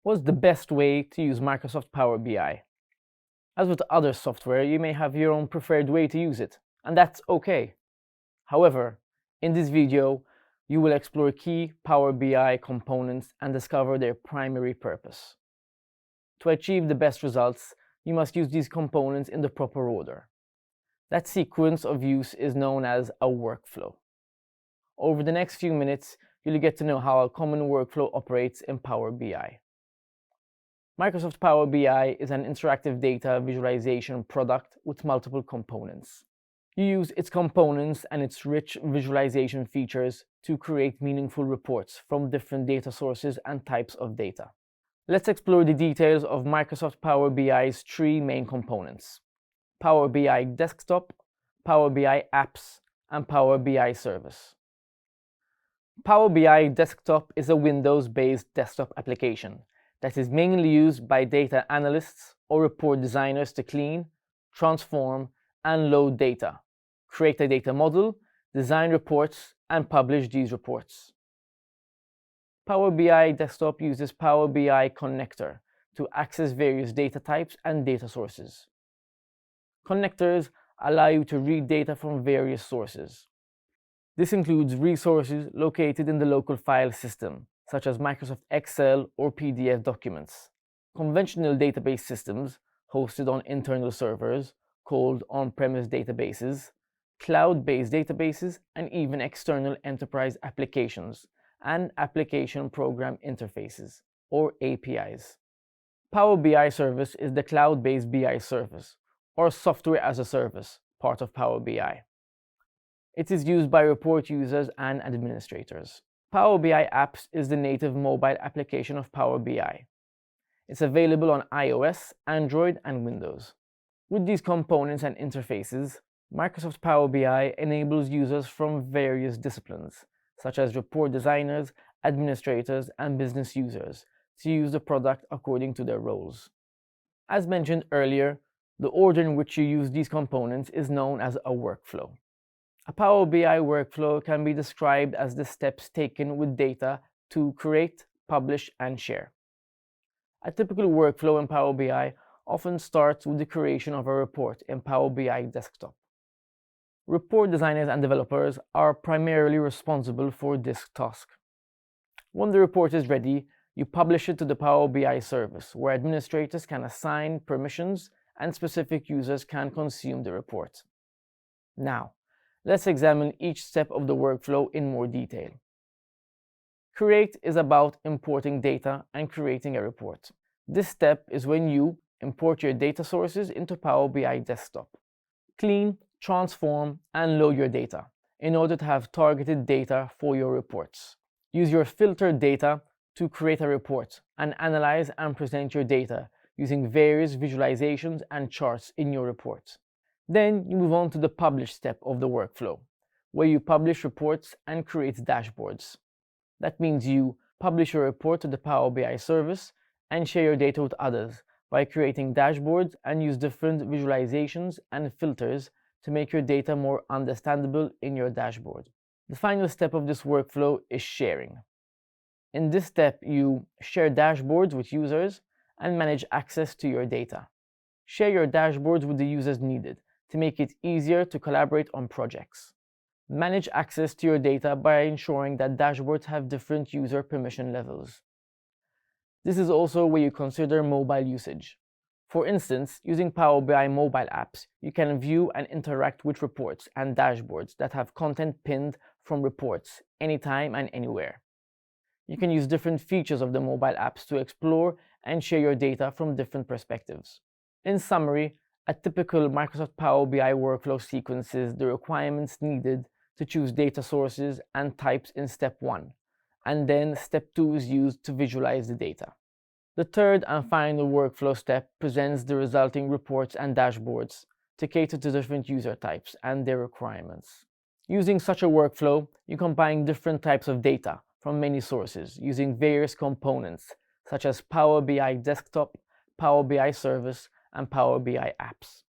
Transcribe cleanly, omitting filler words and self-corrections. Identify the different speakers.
Speaker 1: What's the best way to use Microsoft Power BI? As with other software, you may have your own preferred way to use it, and that's okay. However, in this video, you will explore key Power BI components and discover their primary purpose. To achieve the best results, you must use these components in the proper order. That sequence of use is known as a workflow. Over the next few minutes, you'll get to know how a common workflow operates in Power BI. Microsoft Power BI is an interactive data visualization product with multiple components. You use its components and its rich visualization features to create meaningful reports from different data sources and types of data. Let's explore the details of Microsoft Power BI's three main components: Power BI Desktop, Power BI Apps, and Power BI Service. Power BI Desktop is a Windows-based desktop application that is mainly used by data analysts or report designers to clean, transform, and load data, create a data model, design reports, and publish these reports. Power BI Desktop uses Power BI Connector to access various data types and data sources. Connectors allow you to read data from various sources. This includes resources located in the local file system, such as Microsoft Excel or PDF documents, conventional database systems hosted on internal servers called on-premise databases, cloud-based databases, and even external enterprise applications and application program interfaces, or APIs. Power BI Service is the cloud-based BI service, or software as a service, part of Power BI. It is used by report users and administrators. Power BI Apps is the native mobile application of Power BI. It's available on iOS, Android, and Windows. With these components and interfaces, Microsoft Power BI enables users from various disciplines, such as report designers, administrators, and business users, to use the product according to their roles. As mentioned earlier, the order in which you use these components is known as a workflow. A Power BI workflow can be described as the steps taken with data to create, publish, and share. A typical workflow in Power BI often starts with the creation of a report in Power BI Desktop. Report designers and developers are primarily responsible for this task. When the report is ready, you publish it to the Power BI service, where administrators can assign permissions and specific users can consume the report. Now, let's examine each step of the workflow in more detail. Create is about importing data and creating a report. This step is when you import your data sources into Power BI Desktop. Clean, transform, and load your data in order to have targeted data for your reports. Use your filtered data to create a report and analyze and present your data using various visualizations and charts in your report. Then you move on to the publish step of the workflow, where you publish reports and create dashboards. That means you publish your report to the Power BI service and share your data with others by creating dashboards and use different visualizations and filters to make your data more understandable in your dashboard. The final step of this workflow is sharing. In this step, you share dashboards with users and manage access to your data. Share your dashboards with the users needed to make it easier to collaborate on projects. Manage access to your data by ensuring that dashboards have different user permission levels. This is also where you consider mobile usage. For instance, using Power BI mobile apps, you can view and interact with reports and dashboards that have content pinned from reports anytime and anywhere. You can use different features of the mobile apps to explore and share your data from different perspectives. In summary, a typical Microsoft Power BI workflow sequences the requirements needed to choose data sources and types in step 1, and then step 2 is used to visualize the data. The third and final workflow step presents the resulting reports and dashboards to cater to different user types and their requirements. Using such a workflow, you combine different types of data from many sources using various components such as Power BI Desktop, Power BI Service, and Power BI Apps.